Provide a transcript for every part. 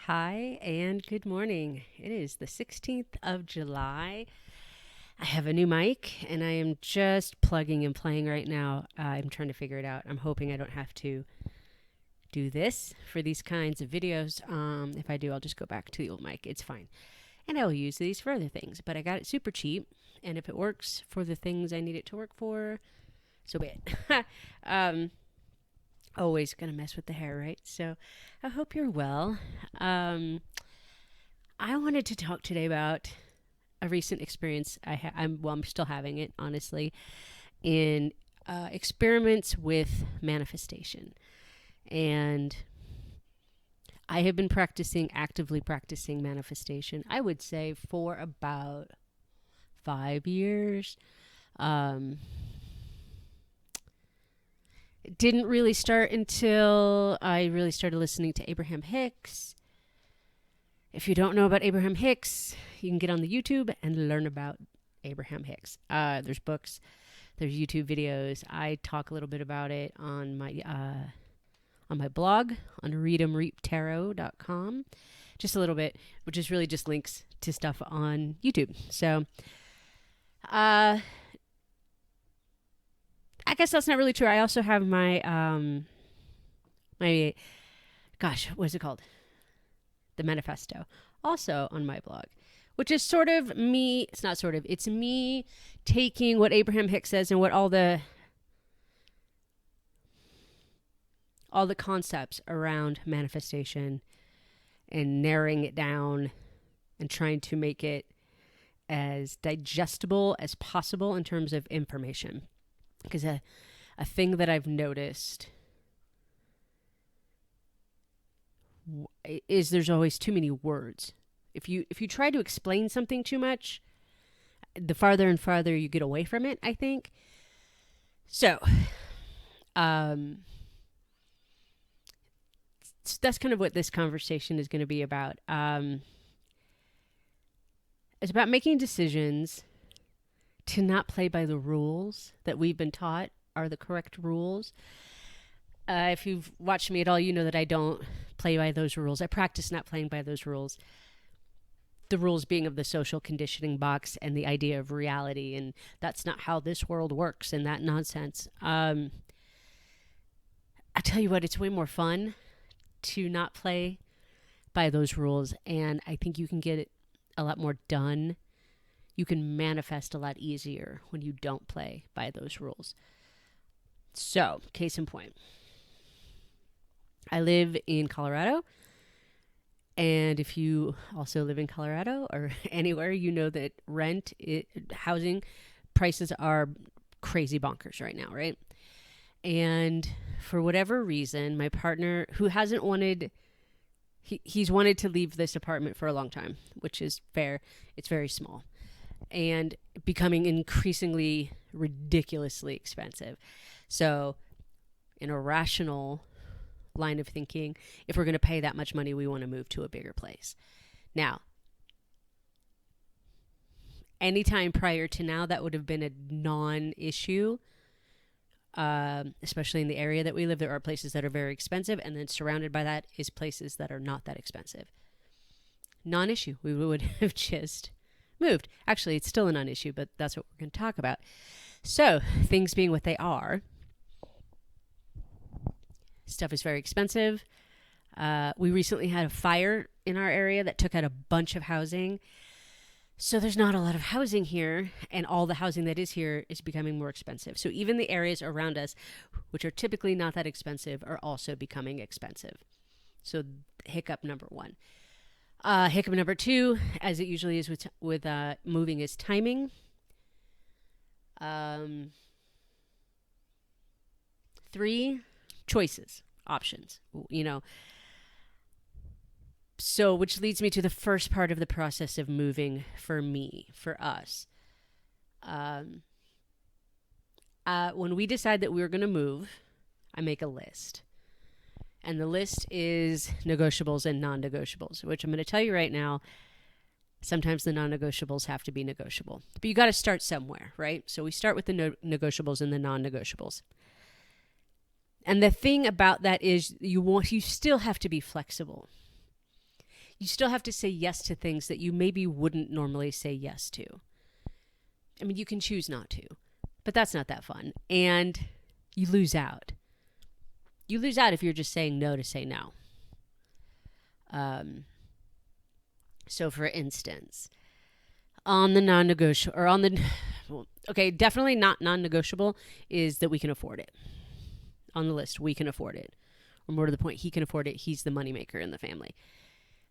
Hi and good morning. It is the 16th of July. I have a new mic and I am just plugging and playing right now. I'm trying to figure it out. I'm hoping I don't have to do this for these kinds of videos. If I do, I'll just go back to the old mic. It's fine. And I will use these for other things, but I got it super cheap. And if it works for the things I need it to work for, so be it. Always gonna mess with the hair, right? So I hope you're well. I wanted to talk today about a recent experience I'm still having it, honestly, in experiments with manifestation. And I have been actively practicing manifestation, I would say, for about 5 years. Um, it didn't really start until I really started listening to Abraham Hicks. If you don't know about Abraham Hicks, you can get on the YouTube and learn about Abraham Hicks. There's books, there's YouTube videos. I talk a little bit about it on my blog on reademreaptarot.com. Just a little bit, which is really just links to stuff on YouTube. So, I guess that's not really true. I also have what's it called? The manifesto, also on my blog, which is sort of me. It's not sort of, it's me taking what Abraham Hicks says and what all the concepts around manifestation and narrowing it down and trying to make it as digestible as possible in terms of information. Because a thing that I've noticed is there's always too many words. If you try to explain something too much, the farther and farther you get away from it, I think. So, that's kind of what this conversation is going to be about. It's about making decisions to not play by the rules that we've been taught are the correct rules. If you've watched me at all, you know that I don't play by those rules. I practice not playing by those rules. The rules being of the social conditioning box and the idea of reality, and that's not how this world works and that nonsense. I tell you what, it's way more fun to not play by those rules, and I think you can get a lot more done. You can manifest a lot easier when you don't play by those rules. So, case in point, I live in Colorado, and if you also live in Colorado or anywhere, you know that housing prices are crazy bonkers right now, right? And for whatever reason, my partner, who hasn't wanted, he's wanted to leave this apartment for a long time, which is fair. It's very small and becoming increasingly ridiculously expensive. So, in a rational line of thinking, if we're going to pay that much money, we want to move to a bigger place. Now, anytime prior to now, that would have been a non-issue, especially in the area that we live. There are places that are very expensive, and then surrounded by that is places that are not that expensive. Non-issue. We would have just moved. Actually, it's still a non-issue, but that's what we're going to talk about. So, things being what they are, stuff is very expensive. We recently had a fire in our area that took out a bunch of housing. So there's not a lot of housing here, and all the housing that is here is becoming more expensive. So even the areas around us, which are typically not that expensive, are also becoming expensive. So hiccup number one. Hiccup number two, as it usually is with moving, is timing. Three, choices, options, So, which leads me to the first part of the process of moving for us. When we decide that we're going to move, I make a list. And the list is negotiables and non-negotiables, which I'm going to tell you right now, sometimes the non-negotiables have to be negotiable. But you got to start somewhere, right? So we start with the negotiables and the non-negotiables. And the thing about that is you still have to be flexible. You still have to say yes to things that you maybe wouldn't normally say yes to. I mean, you can choose not to, but that's not that fun. And you lose out. You lose out if you're just saying no to say no. So for instance, on the non-negotiable, or on the, okay, definitely not non-negotiable is that we can afford it. On the list, we can afford it. Or more to the point, he can afford it. He's the moneymaker in the family.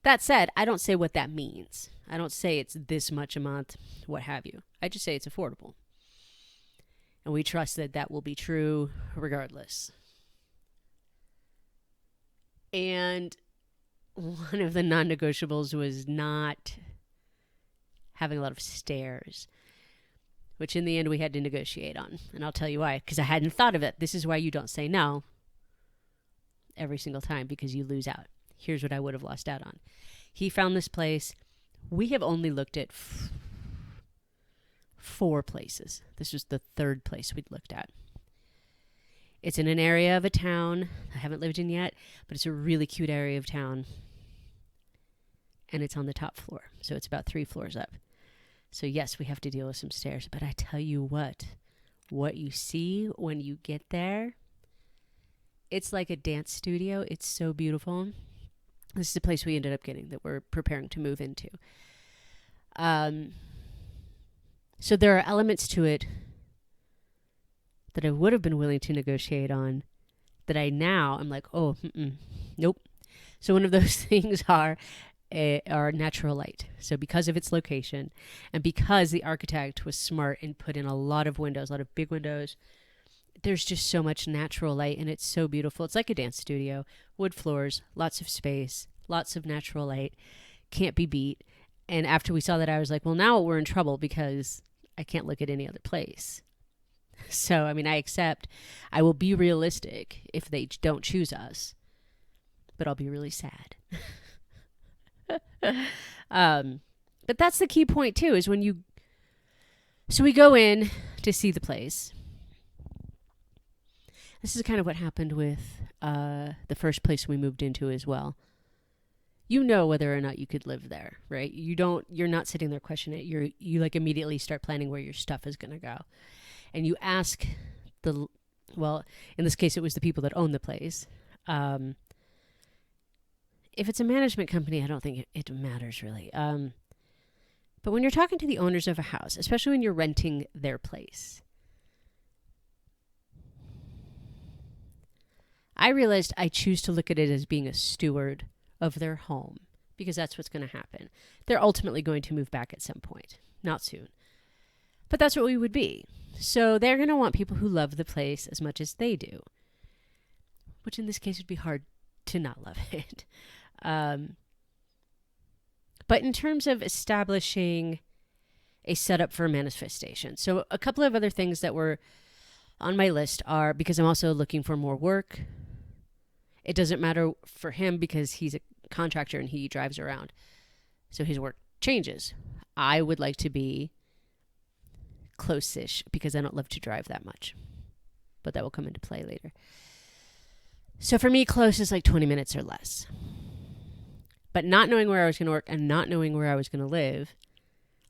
That said, I don't say what that means. I don't say it's this much a month, what have you. I just say it's affordable. And we trust that that will be true regardless. And one of the non-negotiables was not having a lot of stairs, which in the end we had to negotiate on. And I'll tell you why, because I hadn't thought of it. This is why you don't say no every single time, because you lose out. Here's what I would have lost out on. He found this place. We have only looked at 4 places. This was the 3rd place we'd looked at. It's in an area of a town I haven't lived in yet, but it's a really cute area of town. And it's on the top floor. So it's about 3 floors up. So yes, we have to deal with some stairs. But I tell you what you see when you get there, it's like a dance studio. It's so beautiful. This is the place we ended up getting that we're preparing to move into. So there are elements to it that I would have been willing to negotiate on that I now am like, oh, nope. So one of those things are natural light. So because of its location and because the architect was smart and put in a lot of windows, a lot of big windows, there's just so much natural light and it's so beautiful. It's like a dance studio, wood floors, lots of space, lots of natural light, can't be beat. And after we saw that, I was like, well, now we're in trouble because I can't look at any other place. So, I mean, I accept. I will be realistic if they don't choose us, but I'll be really sad. But that's the key point too, is when you, so we go in to see the place. This is kind of what happened with the first place we moved into as well. You know whether or not you could live there, right? You're not sitting there questioning it. You like immediately start planning where your stuff is going to go. And you ask well, in this case, it was the people that own the place. If it's a management company, I don't think it matters really. But when you're talking to the owners of a house, especially when you're renting their place, I realized I choose to look at it as being a steward of their home because that's what's going to happen. They're ultimately going to move back at some point, not soon. But that's what we would be. So they're going to want people who love the place as much as they do, which in this case would be hard to not love it. But in terms of establishing a setup for manifestation, so a couple of other things that were on my list are, because I'm also looking for more work. It doesn't matter for him because he's a contractor and he drives around. So his work changes. I would like to be close-ish because I don't love to drive that much. But that will come into play later. So for me, close is like 20 minutes or less. But not knowing where I was going to work and not knowing where I was going to live,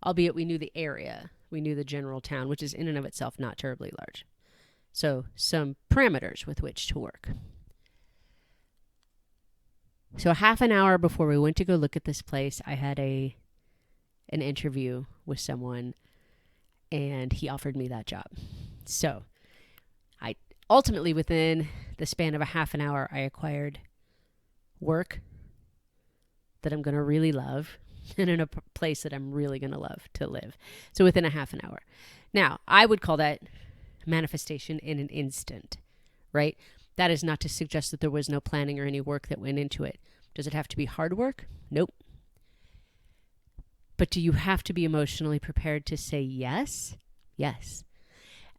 albeit we knew the area, we knew the general town, which is in and of itself not terribly large. So some parameters with which to work. So half an hour before we went to go look at this place, I had an interview with someone and he offered me that job. So I ultimately, within the span of a half an hour, I acquired work that I'm going to really love and in a place that I'm really going to love to live. So within a half an hour. Now, I would call that manifestation in an instant, right? That is not to suggest that there was no planning or any work that went into it. Does it have to be hard work? Nope. But do you have to be emotionally prepared to say yes? Yes.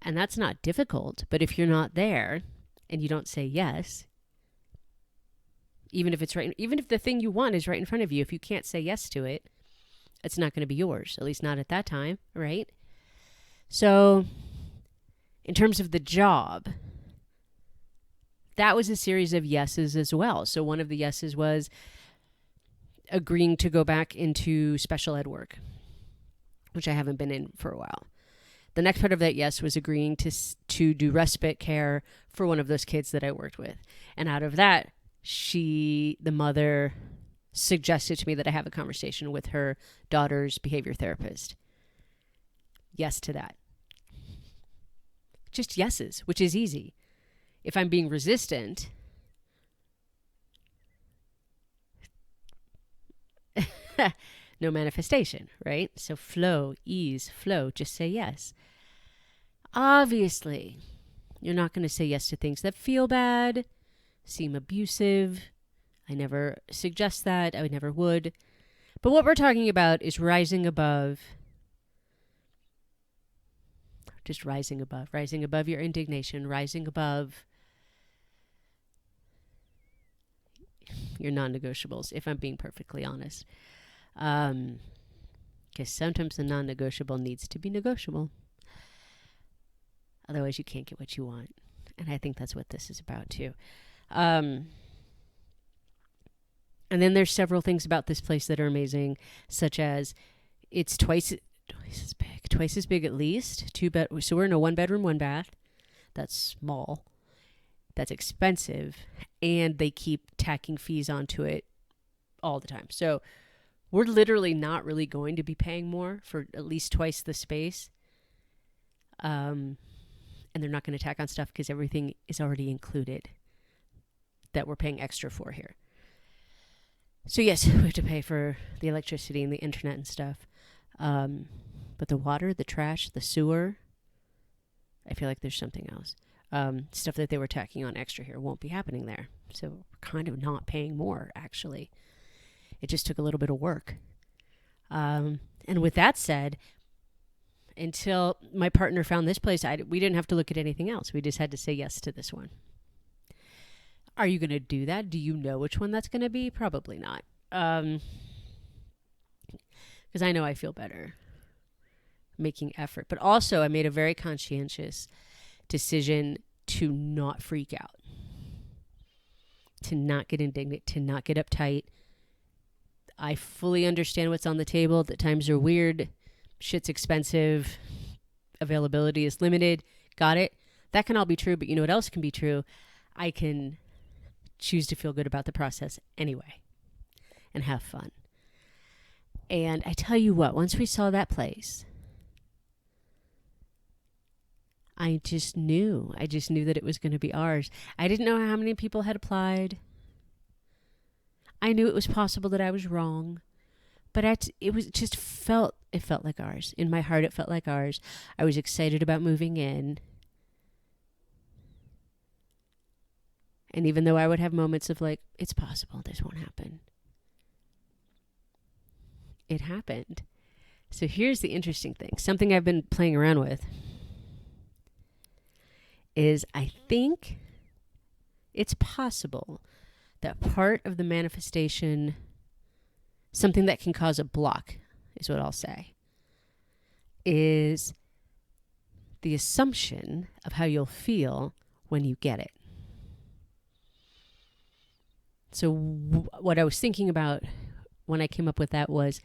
And that's not difficult, but if you're not there and you don't say yes, even if the thing you want is right in front of you, if you can't say yes to it, it's not going to be yours, at least not at that time, right? So in terms of the job, that was a series of yeses as well. So one of the yeses was, agreeing to go back into special ed work, which I haven't been in for a while. The next part of that yes was agreeing to do respite care for one of those kids that I worked with. And out of that, the mother suggested to me that I have a conversation with her daughter's behavior therapist. Yes to that. Just yeses, which is easy. If I'm being resistant, no manifestation, right? So flow, ease, flow, just say yes. Obviously, you're not going to say yes to things that feel bad, seem abusive. I never suggest that. I never would. But what we're talking about is rising above your indignation, rising above your non-negotiables, if I'm being perfectly honest. Because sometimes the non-negotiable needs to be negotiable. Otherwise, you can't get what you want. And I think that's what this is about, too. And then there's several things about this place that are amazing, such as it's twice as big at least. So we're in a 1-bedroom, 1-bath. That's small. That's expensive. And they keep tacking fees onto it all the time. So we're literally not really going to be paying more for at least twice the space. And they're not going to tack on stuff because everything is already included that we're paying extra for here. So yes, we have to pay for the electricity and the internet and stuff. But the water, the trash, the sewer, I feel like there's something else. Stuff that they were tacking on extra here won't be happening there. So we're kind of not paying more, actually. It just took a little bit of work. And with that said, until my partner found this place, we didn't have to look at anything else. We just had to say yes to this one. Are you going to do that? Do you know which one that's going to be? Probably not. Because I know I feel better making effort. But also, I made a very conscientious decision to not freak out, to not get indignant, to not get uptight. I fully understand what's on the table, that times are weird, shit's expensive, availability is limited. Got it. That can all be true, but you know what else can be true? I can choose to feel good about the process anyway and have fun. And I tell you what, once we saw that place, I just knew that it was going to be ours. I didn't know how many people had applied. I knew it was possible that I was wrong, but it felt like ours. In my heart, it felt like ours. I was excited about moving in. And even though I would have moments of like, it's possible this won't happen, it happened. So here's the interesting thing. Something I've been playing around with is I think it's possible that part of the manifestation, something that can cause a block, is what I'll say, is the assumption of how you'll feel when you get it. So what I was thinking about when I came up with that was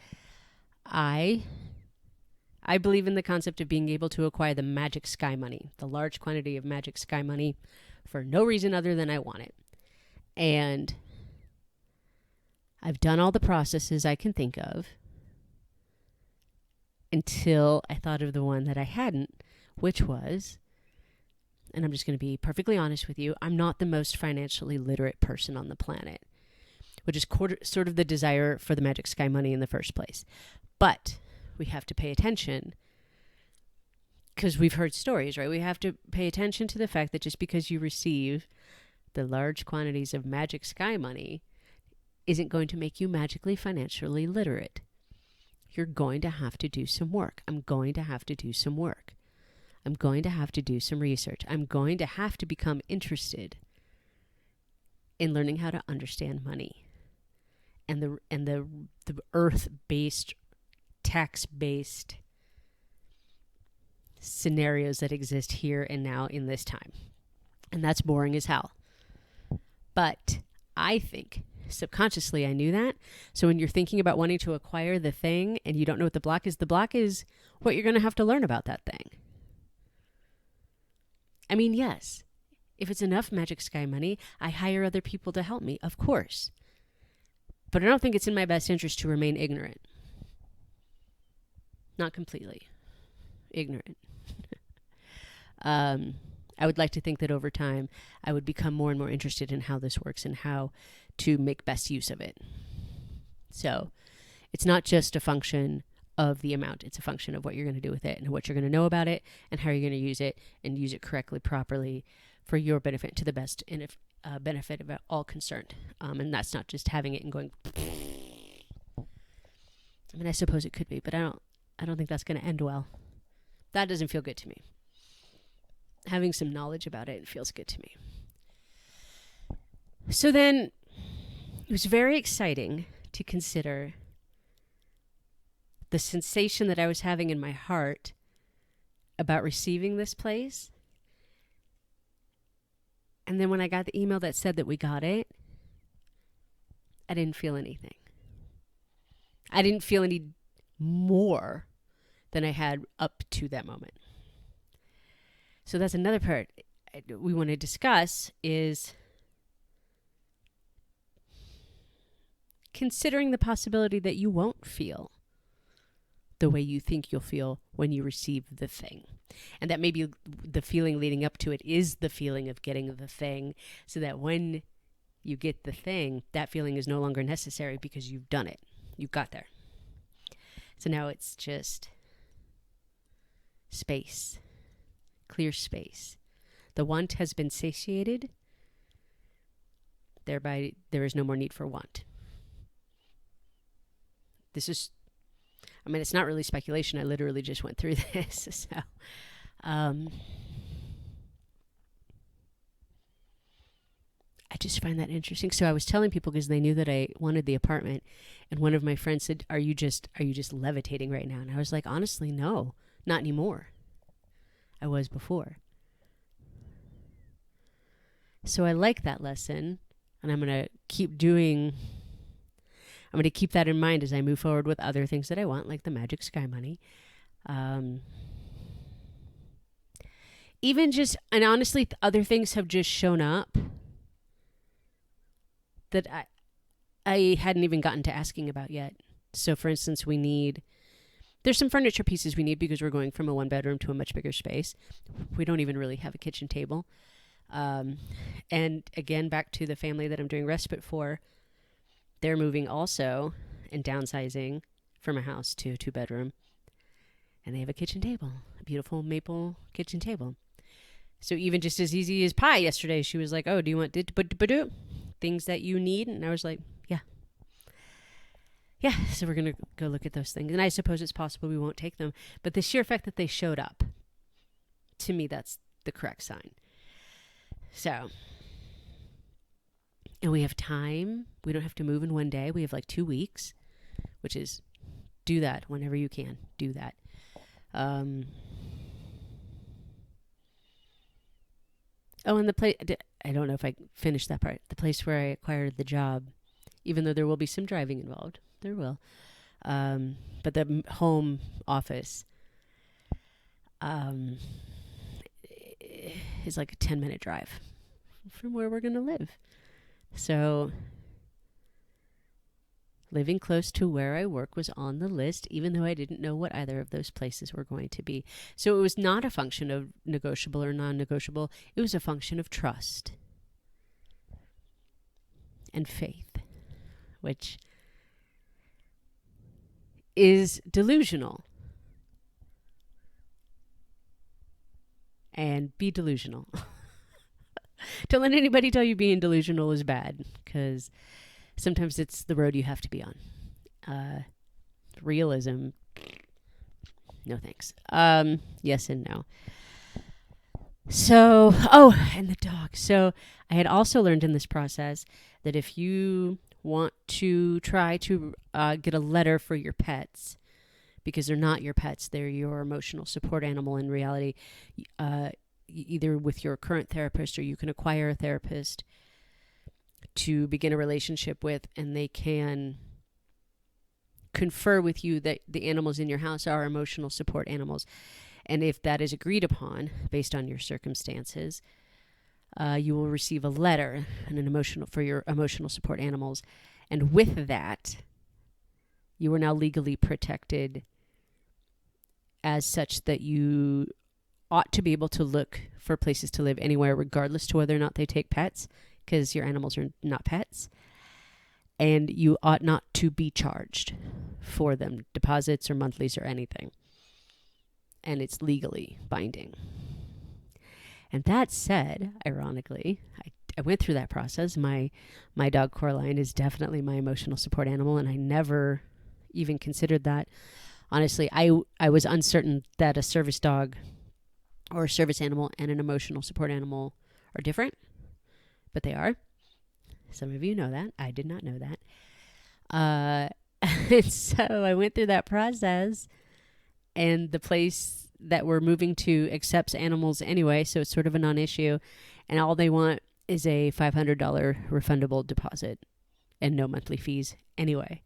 I believe in the concept of being able to acquire the magic sky money, the large quantity of magic sky money for no reason other than I want it. And I've done all the processes I can think of until I thought of the one that I hadn't, which was, and I'm just going to be perfectly honest with you, I'm not the most financially literate person on the planet, which is sort of the desire for the magic sky money in the first place. But we have to pay attention because we've heard stories, right? We have to pay attention to the fact that just because you receive the large quantities of magic sky money isn't going to make you magically financially literate. You're going to have to do some work. I'm going to have to do some work. I'm going to have to do some research. I'm going to have to become interested in learning how to understand money and the earth-based, tax-based scenarios that exist here and now in this time. And that's boring as hell. But I think subconsciously I knew that. So when you're thinking about wanting to acquire the thing and you don't know what the block is what you're going to have to learn about that thing. I mean, yes, if it's enough magic sky money, I hire other people to help me, of course. But I don't think it's in my best interest to remain ignorant. Not completely ignorant. I would like to think that over time, I would become more and more interested in how this works and how to make best use of it. So it's not just a function of the amount. It's a function of what you're going to do with it and what you're going to know about it and how you're going to use it correctly, properly for your benefit, to the best and benefit of all concerned. And that's not just having it and going. I mean, I suppose it could be, but I don't think that's going to end well. That doesn't feel good to me. Having some knowledge about it feels good to me. So then it was very exciting to consider the sensation that I was having in my heart about receiving this place. And then when I got the email that said that we got it, I didn't feel anything. I didn't feel any more than I had up to that moment. So that's another part we want to discuss, is considering the possibility that you won't feel the way you think you'll feel when you receive the thing. And that maybe the feeling leading up to it is the feeling of getting the thing, so that when you get the thing, that feeling is no longer necessary because you've done it. You got there. So now it's just space, clear space. The want has been satiated. Thereby, there is no more need for want. It's not really speculation. I literally just went through this. So, I just find that interesting. So I was telling people, because they knew that I wanted the apartment, and one of my friends said, are you just levitating right now? And I was like, honestly, no, not anymore. I was before. So I like that lesson, and I'm going to keep that in mind as I move forward with other things that I want, like the magic sky money. And honestly, other things have just shown up that I hadn't even gotten to asking about yet. So for instance, there's some furniture pieces we need because we're going from a 1-bedroom to a much bigger space. We don't even really have a kitchen table. And again, back to the family that I'm doing respite for, they're moving also and downsizing from a house to a 2-bedroom. And they have a kitchen table, a beautiful maple kitchen table. So even just as easy as pie yesterday, she was like, oh, do you want things that you need? And I was like, yeah. Yeah, so we're going to go look at those things. And I suppose it's possible we won't take them. But the sheer fact that they showed up, to me, that's the correct sign. So, and we have time. We don't have to move in one day. We have like 2 weeks, which is, do that whenever you can. Do that. And the place, I don't know if I finished that part. The place where I acquired the job, even though there will be some driving involved, there will. But the home office is like a 10-minute drive from where we're going to live. So living close to where I work was on the list, even though I didn't know what either of those places were going to be. So it was not a function of negotiable or non-negotiable. It was a function of trust and faith, which is delusional. And be delusional. Don't let anybody tell you being delusional is bad, because sometimes it's the road you have to be on. Realism, no thanks. Yes and no. So, and the dog. So I had also learned in this process that if you want to try to get a letter for your pets, because they're not your pets, they're your emotional support animal in reality, either with your current therapist or you can acquire a therapist, to begin a relationship with, and they can confer with you that the animals in your house are emotional support animals. And if that is agreed upon based on your circumstances, you will receive a letter and for your emotional support animals. And with that, you are now legally protected as such that you ought to be able to look for places to live anywhere, regardless to whether or not they take pets, because your animals are not pets. And you ought not to be charged for them, deposits or monthlies or anything. And it's legally binding. And that said, ironically, I went through that process. My dog Coraline is definitely my emotional support animal, and I never even considered that. Honestly, I was uncertain that a service dog or a service animal and an emotional support animal are different, but they are. Some of you know that. I did not know that. And so I went through that process, and the place that we're moving to accepts animals anyway, so it's sort of a non-issue, and all they want is a $500 refundable deposit and no monthly fees anyway.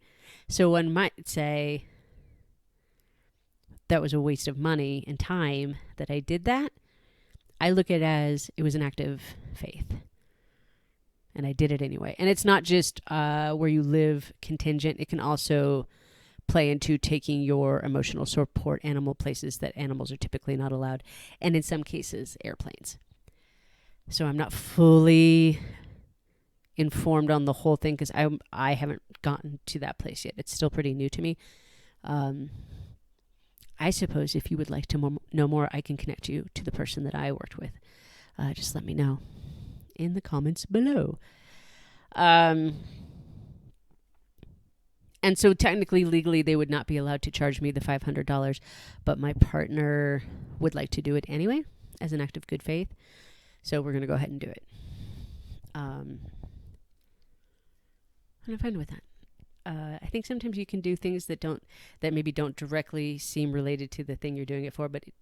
So one might say that was a waste of money and time that I did that. I look at it as it was an act of faith, and I did it anyway. And it's not just where you live contingent. It can also play into taking your emotional support animal places that animals are typically not allowed, and in some cases, airplanes. So I'm not fully informed on the whole thing because I haven't gotten to that place yet. It's still pretty new to me. I suppose if you would like to know more, I can connect you to the person that I worked with. Just let me know in the comments below. And so technically, legally, they would not be allowed to charge me the $500, but my partner would like to do it anyway as an act of good faith. So we're going to go ahead and do it. I'm fine with that. I think sometimes you can do things that maybe don't directly seem related to the thing you're doing it for, but it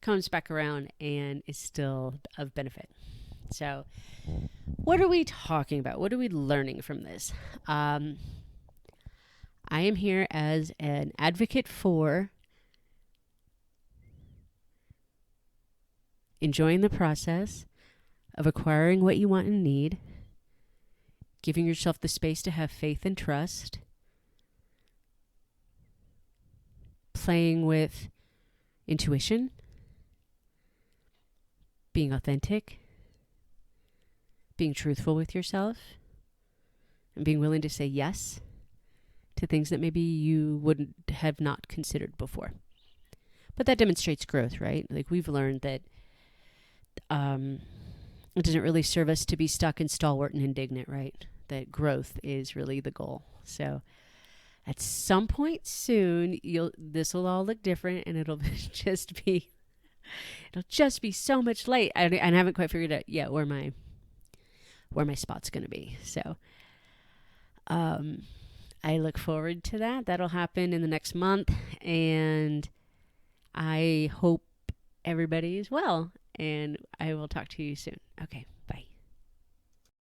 comes back around and is still of benefit. So what are we talking about? What are we learning from this? I am here as an advocate for enjoying the process of acquiring what you want and need, giving yourself the space to have faith and trust, playing with intuition, being authentic, being truthful with yourself, and being willing to say yes to things that maybe you wouldn't have not considered before. But that demonstrates growth, right? Like we've learned that it doesn't really serve us to be stuck and stalwart and indignant, right? That growth is really the goal. So at some point soon, this will all look different, and it'll just be so much light. I haven't quite figured out yet where my spot's going to be. So I look forward to that. That'll happen in the next month, and I hope everybody is well, and I will talk to you soon. Okay.